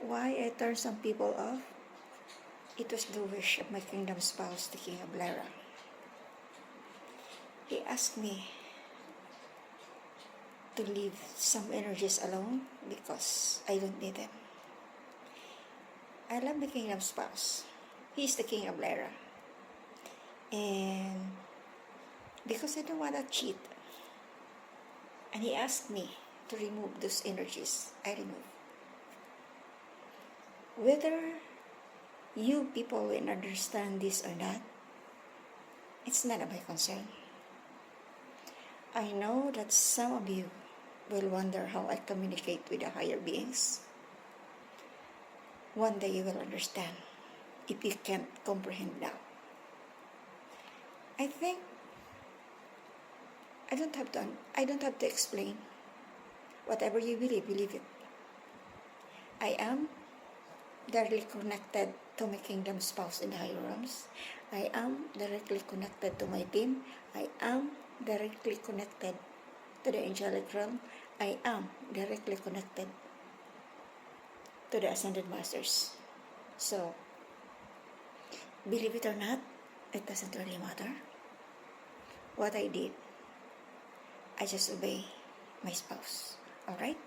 why I turned some people off? It was the wish of my kingdom spouse, the King of Lyra. He asked me to leave some energies alone because I don't need them. I love my kingdom spouse. He's the King of Lyra. And because I don't want to cheat, and he asked me to remove those energies, I remove. Whether you people will understand this or not, it's none of my concern. I know that some of you will wonder how I communicate with the higher beings. One day you will understand if you can't comprehend now. I think I don't have to explain. Whatever you believe, believe it. I am directly connected to my kingdom spouse in the higher realms. I am directly connected to my team. I am directly connected to the angelic realm. I am directly connected to the ascended masters. So, believe it or not, it doesn't really matter. What I did, I just obey my spouse. Alright?